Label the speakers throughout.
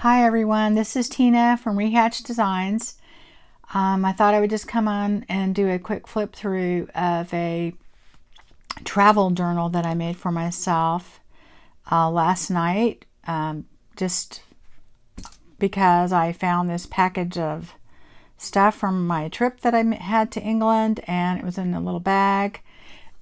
Speaker 1: Hi everyone, this is Tina from Rehatch Designs. I thought I would just come on and do a quick flip through of a travel journal that I made for myself last night, just because I found this package of stuff from my trip that I had to England, and it was in a little bag,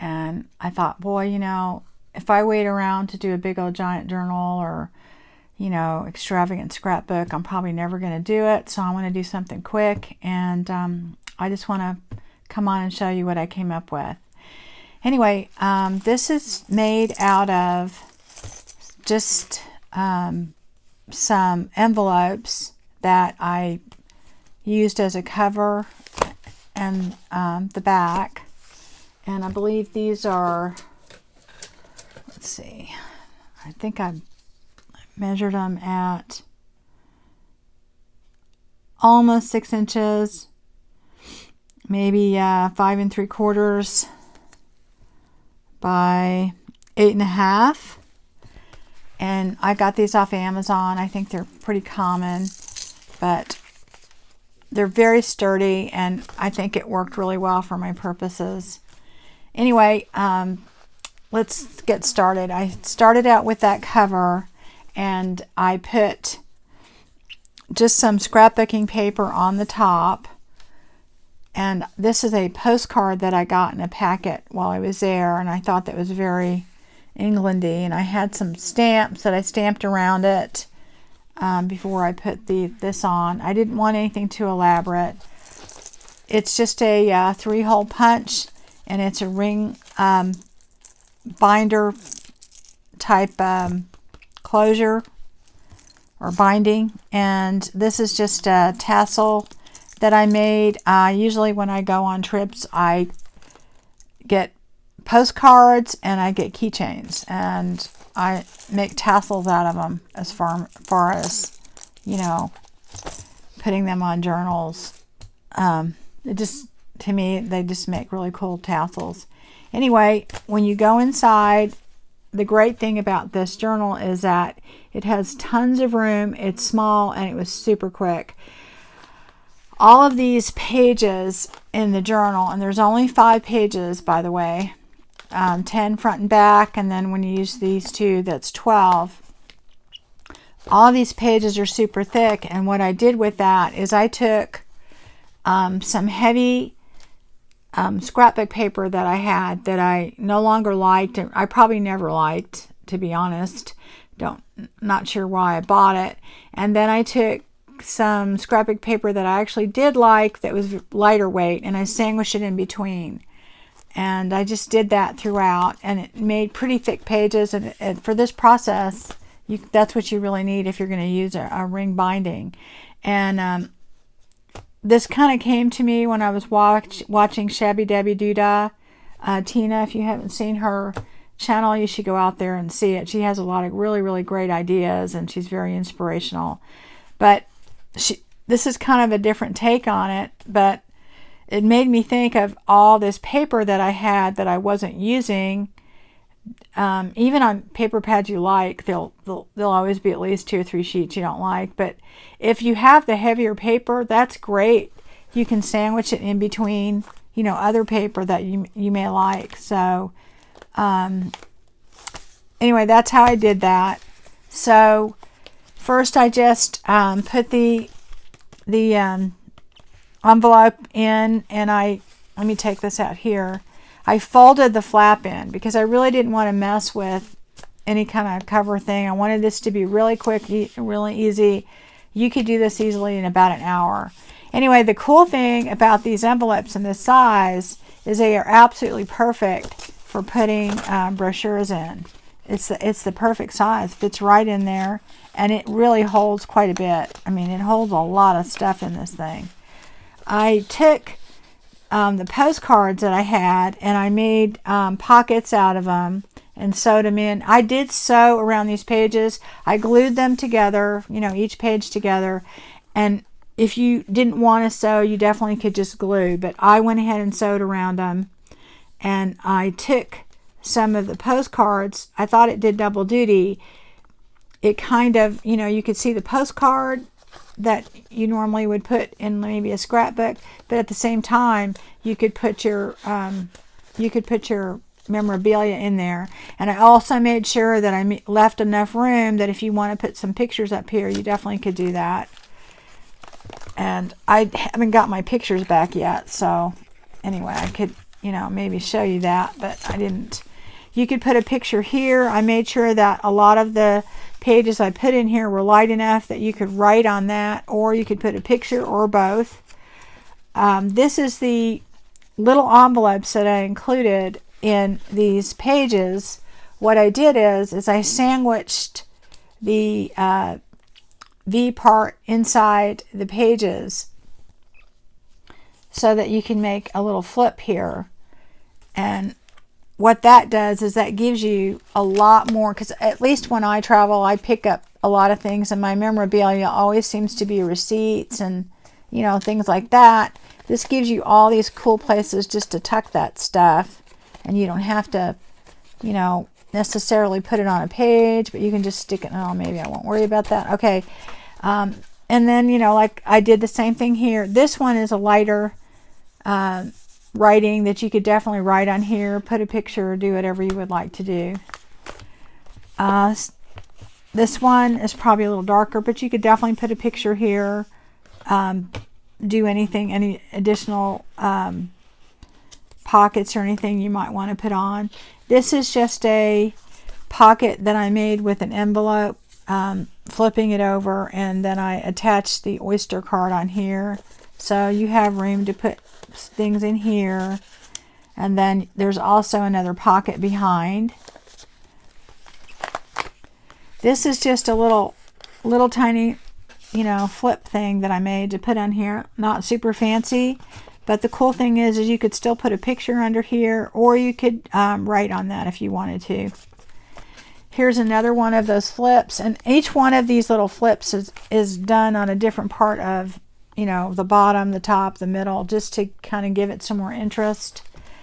Speaker 1: and I thought, boy, if I wait around to do a big old giant journal or extravagant scrapbook, I'm probably never going to do it. So I want to do something quick, and I just want to come on and show you what I came up with. Anyway, this is made out of just some envelopes that I used as a cover and the back. And I believe these are, let's see, I think I measured them at almost 6 inches, maybe 5 3/4 by 8.5. And I got these off Amazon. I think they're pretty common, but they're very sturdy, and I think it worked really well for my purposes. Anyway, let's get started. I started out with that cover, and I put just some scrapbooking paper on the top. And this is a postcard that I got in a packet while I was there, and I thought that was very Englandy. And I had some stamps that I stamped around it before I put this on. I didn't want anything too elaborate. It's just a 3-hole punch, and it's a ring binder type closure or binding, and this is just a tassel that I made. Usually when I go on trips, I get postcards and I get keychains, and I make tassels out of them as far as putting them on journals. It just, to me, they just make really cool tassels. Anyway, when you go inside, the great thing about this journal is that it has tons of room. It's small, and it was super quick. All of these pages in the journal, and there's only 5 pages, by the way, 10 front and back, and then when you use these two, that's 12. All of these pages are super thick, and what I did with that is I took some heavy scrapbook paper that I had that I no longer liked, and I probably never liked, to be honest. Not sure why I bought it. And then I took some scrapbook paper that I actually did like that was lighter weight, and I sandwiched it in between. And I just did that throughout, and it made pretty thick pages. And for this process, that's what you really need if you're going to use a ring binding. And this kind of came to me when I was watching Shabby Dabby Doodah. Tina, if you haven't seen her channel, you should go out there and see it. She has a lot of really, really great ideas, and she's very inspirational. But this is kind of a different take on it, but it made me think of all this paper that I had that I wasn't using. Even on paper pads you like, there'll always be at least 2 or 3 sheets you don't like. But if you have the heavier paper, that's great. You can sandwich it in between, other paper that you may like. So anyway, that's how I did that. So first I just put the envelope in, and let me take this out here. I folded the flap in because I really didn't want to mess with any kind of cover thing. I wanted this to be really quick, really easy. You could do this easily in about an hour. Anyway, the cool thing about these envelopes and this size is they are absolutely perfect for putting brochures in. It's the perfect size. Fits right in there, and it really holds quite a bit. I mean, it holds a lot of stuff in this thing. I took the postcards that I had, and I made pockets out of them and sewed them in. I did sew around these pages. I glued them together, each page together. And if you didn't want to sew, you definitely could just glue. But I went ahead and sewed around them. And I took some of the postcards. I thought it did double duty. it kind of, you know, you could see the postcard that you normally would put in maybe a scrapbook, but at the same time you could put your memorabilia in there. And I also made sure that I left enough room that if you want to put some pictures up here, you definitely could do that. And I haven't got my pictures back yet, so anyway, I could, you know, maybe show you that, but I didn't. You could put a picture here. I made sure that a lot of the pages I put in here were light enough that you could write on that, or you could put a picture, or both. This is the little envelopes that I included in these pages. What I did is I sandwiched the V part inside the pages so that you can make a little flip here. And what that does is that gives you a lot more, because at least when I travel, I pick up a lot of things, and my memorabilia always seems to be receipts and, you know, things like that. This gives you all these cool places just to tuck that stuff, and you don't have to, you know, necessarily put it on a page, but you can just stick it. Oh, maybe I won't worry about that. Okay. And then, you know, like I did the same thing here. This one is a lighter writing that you could definitely write on here, put a picture, or do whatever you would like to do. This one is probably a little darker, but you could definitely put a picture here, do anything, any additional pockets or anything you might want to put on. This is just a pocket that I made with an envelope, flipping it over, and then I attached the Oyster card on here. So you have room to put things in here, and then there's also another pocket behind. This is just a little tiny, you know, flip thing that I made to put on here. Not super fancy, but the cool thing is you could still put a picture under here, or you could write on that if you wanted to. Here's another one of those flips, and each one of these little flips is done on a different part of, you know, the bottom, the top, the middle, just to kind of give it some more interest.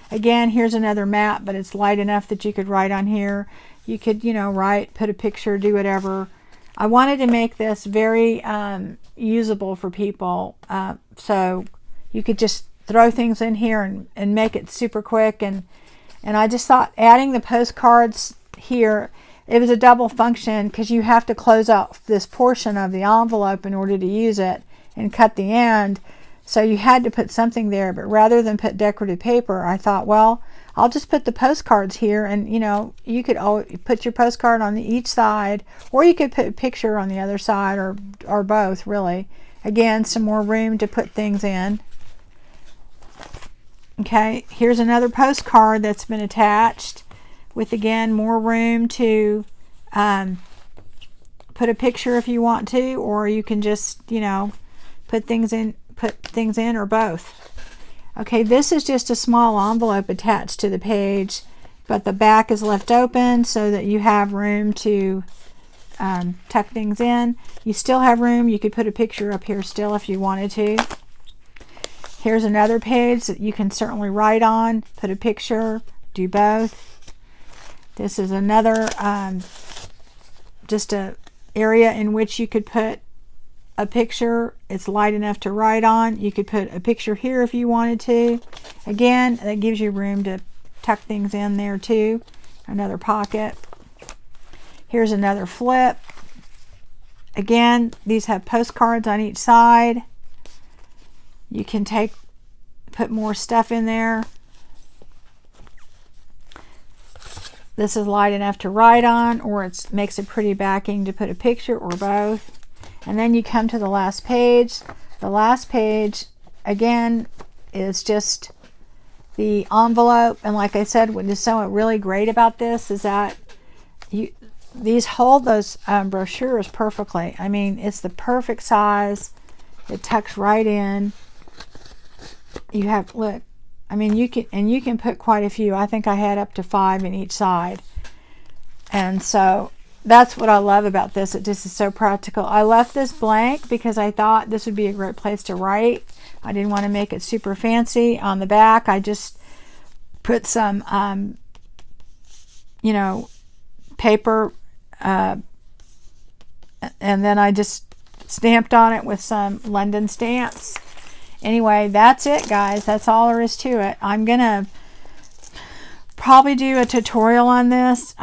Speaker 1: Again, here's another map, but it's light enough that you could write on here. You could, you know, write, put a picture, do whatever. I wanted to make this very usable for people, so you could just throw things in here and make it super quick. And I just thought adding the postcards here, it was a double function, because you have to close out this portion of the envelope in order to use it and cut the end. So you had to put something there, but rather than put decorative paper, I thought, well, I'll just put the postcards here, and, you know, you could put your postcard on each side, or you could put a picture on the other side, or both, really. Again, some more room to put things in. Okay, here's another postcard that's been attached with, again, more room to put a picture if you want to, or you can just, you know, put things in, or both. Okay, this is just a small envelope attached to the page, but the back is left open so that you have room to tuck things in. You still have room. You could put a picture up here still if you wanted to. Here's another page that you can certainly write on, put a picture, do both. This is another just a area in which you could put a picture. It's light enough to write on. You could put a picture here if you wanted to. Again, that gives you room to tuck things in there too. Another pocket. Here's another flip. Again, these have postcards on each side. You can put more stuff in there. This is light enough to write on, or it makes a pretty backing to put a picture, or both. And then you come to the last page. The last page, again, is just the envelope. And like I said, what is so really great about this is that these hold those brochures perfectly. I mean, it's the perfect size. It tucks right in. You have, look, I mean, you can put quite a few. I think I had up to 5 in each side. And so that's what I love about this. It just is so practical. I left this blank because I thought this would be a great place to write. I didn't want to make it super fancy. On the back, I just put some, you know, paper and then I just stamped on it with some London stamps. Anyway, that's it, guys. That's all there is to it. I'm gonna probably do a tutorial on this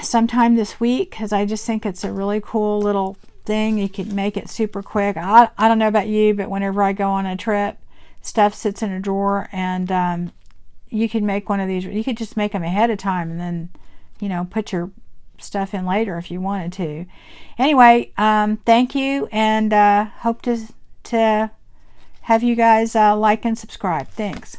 Speaker 1: sometime this week, because I just think it's a really cool little thing. You can make it super quick. I don't know about you, but whenever I go on a trip, stuff sits in a drawer, and you can make one of these. You could just make them ahead of time and then, you know, put your stuff in later if you wanted to. Anyway, thank you, and hope to have you guys like and subscribe. Thanks.